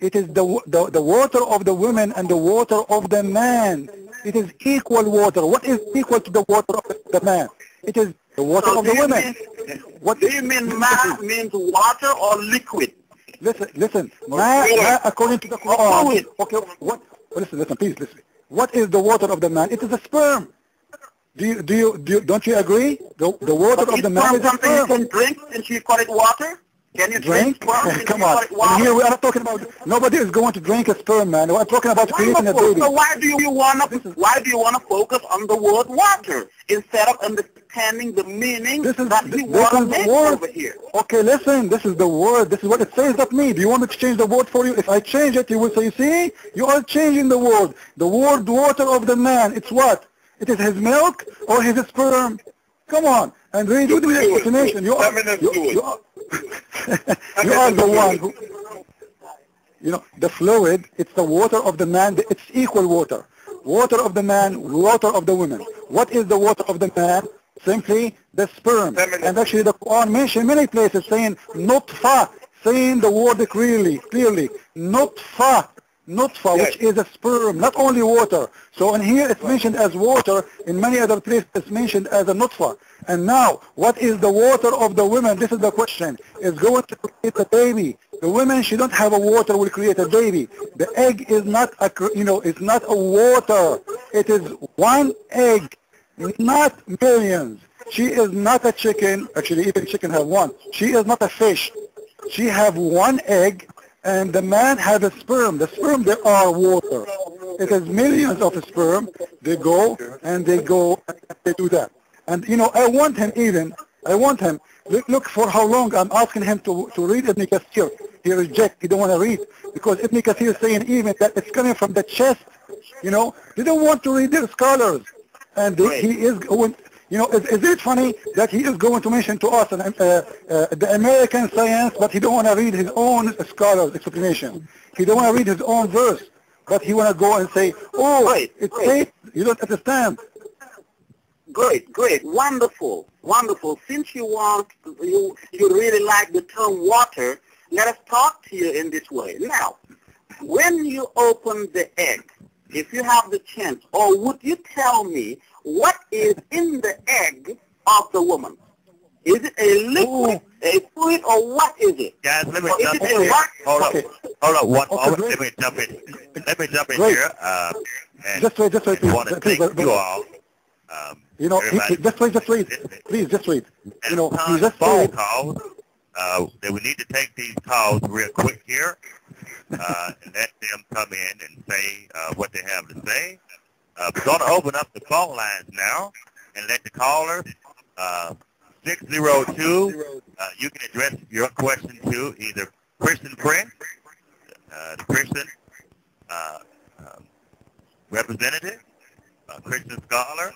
It is the water of the women and the water of the man. It is equal water. What is equal to the water of the man? It is the water of the women. What do you mean ma means water or liquid? Listen. Ma according to the Quran. Okay, what? Listen, please listen. What is the water of the man? It is a sperm. Don't you agree? The water of the man is a something sperm. you can drink and you call it water? Can you drink sperm? Come on. And here we are not talking about, nobody is going to drink a sperm, man. We're talking about creating a baby. So why do you want to focus on the word water instead of understanding the meaning that you want to make over here? Okay, listen. This is the word. This is what it says, not me. Do you want me to change the word for you? If I change it, you will say, you see, you are changing the word. The word water of the man, it's what? It is his milk or his sperm? Come on. And read with the explanation. You are the one who, the fluid, it's the water of the man, it's equal water. Water of the man, water of the woman. What is the water of the man? Simply the sperm. And actually the Quran mentioned many places saying nutfa, saying the word clearly, nutfa, which is a sperm, not only water. So in here it's mentioned as water, in many other places it's mentioned as a nutfa. And now, what is the water of the women? This is the question. It's going to create a baby. The women, she don't have a water, will create a baby. The egg is not it's not a water. It is one egg, not millions. She is not a chicken. Actually, even chicken have one. She is not a fish. She have one egg, and the man has a sperm. The sperm, they are water. It is millions of sperm. They go and they do that. And I want him, look for how long I'm asking him to read Ibn Kathir. He rejects, he don't want to read, because Ibn Kathir is saying even that it's coming from the chest, they don't want to read their scholars. And he is going, is it funny that he is going to mention to us the American science, but he don't want to read his own scholars' explanation. He don't want to read his own verse, but he want to go and say, you don't understand. Great, wonderful. Since you really like the term water, let us talk to you in this way. Now, when you open the egg, if you have the chance, or would you tell me what is in the egg of the woman? Is it a liquid, a fluid, or what is it? Guys, let me jump in here. Hold up, one moment. Let me jump in here. Just wait, please. I want to thank you all. Just wait. Please, just wait. Phone calls. That we need to take these calls real quick here and let them come in and say what they have to say. We're going to open up the phone lines now and let the callers, 602, you can address your question to either Christian Prince, the Christian representative, Christian scholar,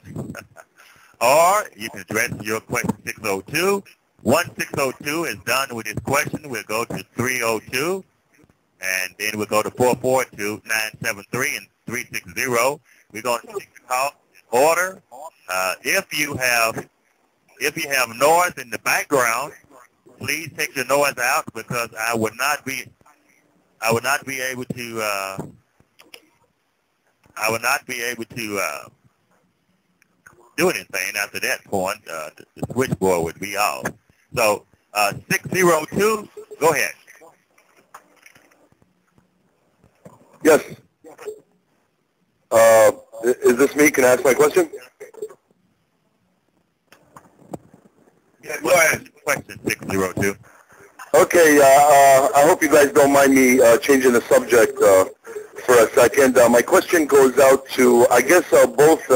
or you can address your question 602. Once 602 is done with this question, we'll go to 302, and then we'll go to 442, 973, and 360. We're going to take the call in order. If you have noise in the background, please take the noise out, because I would not be able to do anything after that point. The switchboard would be off. So 602, go ahead. Yes. Is this me? Can I ask my question? Yeah, go ahead. Question 602. Okay. I hope you guys don't mind me changing the subject for a second. My question goes out to, I guess, both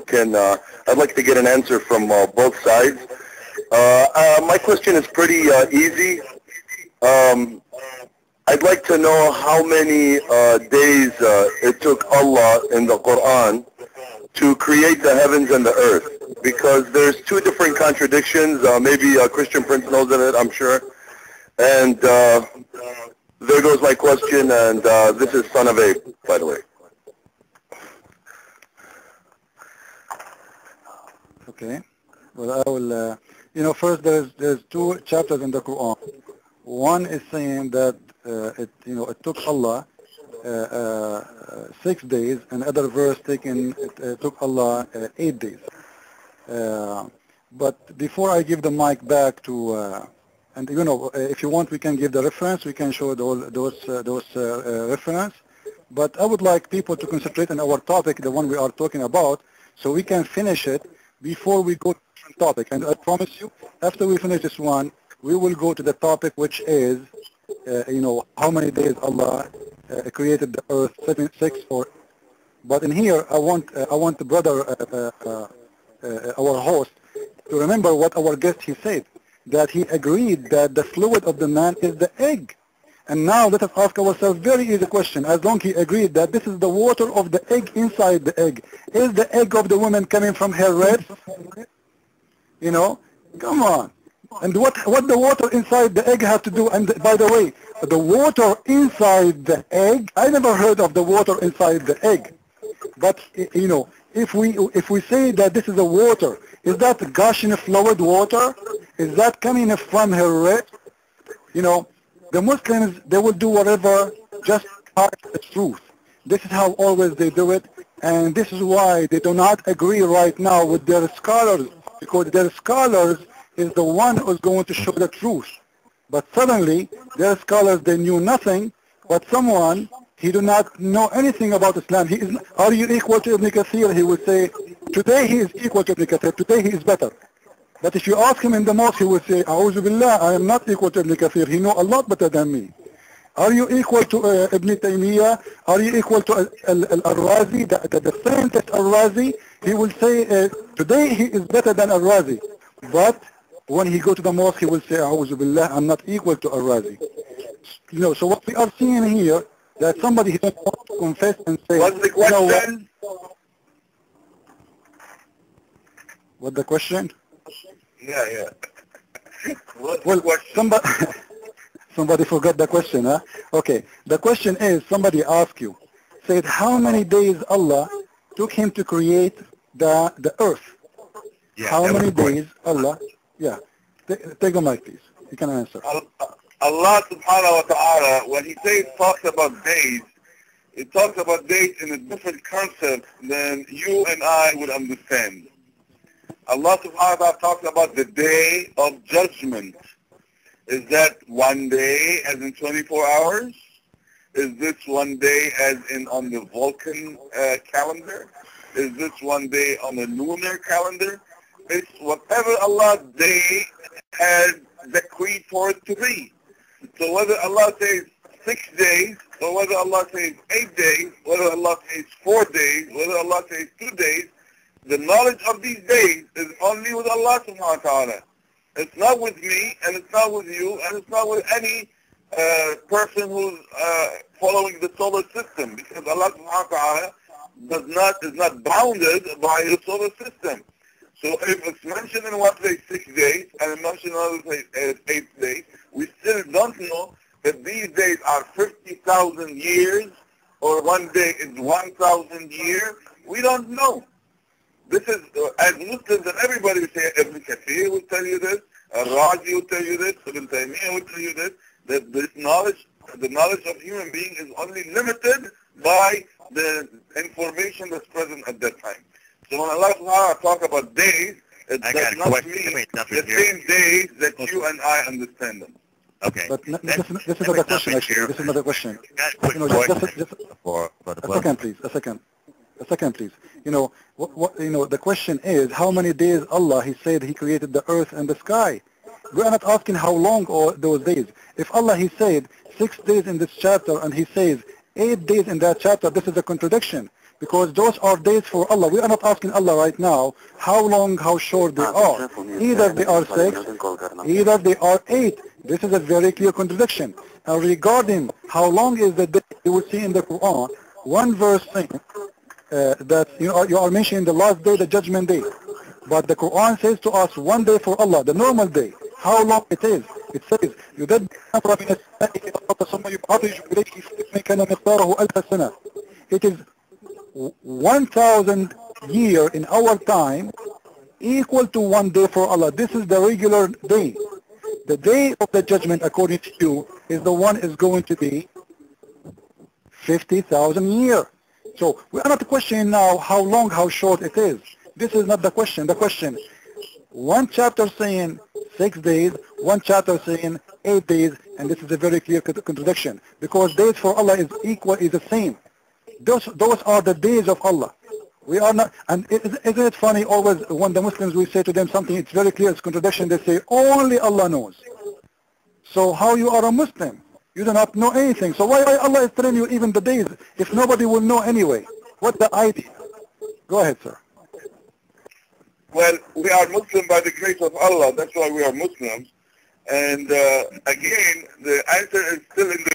can I'd like to get an answer from both sides. My question is pretty easy. I'd like to know how many days it took Allah in the Quran to create the heavens and the earth, because there's two different contradictions. Maybe Christian Prince knows of it, I'm sure. And there goes my question, and this is Son of Abe, by the way. Okay. Well, I will, first there's two chapters in the Quran. One is saying that it took Allah 6 days, and other verse it took Allah 8 days. But before I give the mic back to, and if you want, we can give the reference, we can show those reference. But I would like people to concentrate on our topic, the one we are talking about, so we can finish it before we go to a different topic. And I promise you, after we finish this one, we will go to the topic which is, how many days Allah created the earth, 6 or. But in here, I want the brother, our host, to remember what our guest he said, that he agreed that the fluid of the man is the egg. And now let us ask ourselves very easy question. As long he agreed that this is the water of the egg inside the egg, is the egg of the woman coming from her ribs? Come on. And what the water inside the egg have to do? And by the way, the water inside the egg, I never heard of the water inside the egg. But if we say that this is a water, is that gushing fluid water? Is that coming from her ribs? The Muslims, they will do whatever just to hide the truth. This is how always they do it, and this is why they do not agree right now with their scholars, because their scholars is the one who's going to show the truth. But suddenly, their scholars, they knew nothing, but someone, he do not know anything about Islam. Are you equal to Ibn Kathir? He will say, today he is equal to Ibn Kathir, today he is better. But if you ask him in the mosque, he will say, A'udhu Billah, I am not equal to Ibn Kathir. He know a lot better than me. Are you equal to Ibn Taymiyyah? Are you equal to Al-Razi, the scientist Al-Razi? He will say, today he is better than Al-Razi. But when he go to the mosque, he will say, A'udhu Billah, I'm not equal to Al-Razi. So what we are seeing here, that somebody he doesn't want to confess and say, What's the question? What the question? Yeah. What's Well, the question? somebody forgot the question, huh? Okay, the question is, somebody asked you, said, how many days Allah took him to create the earth? Yeah, How that was many the question. days Allah, take the mic, please. You can answer. Allah subhanahu wa ta'ala, when he talks about days, it talks about days in a different concept than you and I would understand. Allah subhanahu wa ta'ala talks about the day of judgment. Is that one day as in 24 hours? Is this one day as in on the Vulcan calendar? Is this one day on the lunar calendar? It's whatever Allah's day has decreed for it to be. So whether Allah says 6 days, or whether Allah says 8 days, whether Allah says 4 days, whether Allah says 2 days, the knowledge of these days is only with Allah subhanahu wa ta'ala. It's not with me, and it's not with you, and it's not with any person who's following the solar system, because Allah subhanahu wa ta'ala is not bounded by the solar system. So if it's mentioned in one place 6 days, and it's mentioned in another place 8 days, we still don't know that these days are 50,000 years, or one day is 1,000 years. We don't know. This is, as Muslims, and everybody will say, Ibn Kathir will tell you this, Razi will tell you this, Ibn Taymiyyah will tell you this, that this knowledge, the knowledge of human being is only limited by the information that's present at that time. So when Allah subhanahu wa ta'ala talk about days, it does not mean the same days that you and I understand them. Okay. But this is another question, actually. This is another question. A second, please. A second, please. The question is, how many days Allah, He said He created the earth and the sky? We are not asking how long are those days. If Allah, He said 6 days in this chapter, and He says 8 days in that chapter, this is a contradiction. Because those are days for Allah. We are not asking Allah right now how long, how short they are. Either they are 6, either they are 8. This is a very clear contradiction. And regarding how long is the day, you will see in the Quran, one verse saying that you are mentioning the last day, the judgment day. But the Quran says to us 1 day for Allah, the normal day. How long it is? It says, it is 1,000 years in our time equal to 1 day for Allah. This is the regular day. The day of the judgment, according to you, is the one is going to be 50,000 years. So we are not questioning now how long, how short it is. This is not the question. The question, one chapter saying 6 days, one chapter saying 8 days, and this is a very clear contradiction, because days for Allah is equal, is the same. Those are the days of Allah. We are not, and isn't it funny always when the Muslims, we say to them something, it's very clear, it's contradiction, they say, only Allah knows. So how you are a Muslim? You do not know anything. So why Allah is telling you even the days, if nobody will know anyway? What's the idea? Go ahead, sir. Well, we are Muslim by the grace of Allah. That's why we are Muslims. And again, the answer is still in the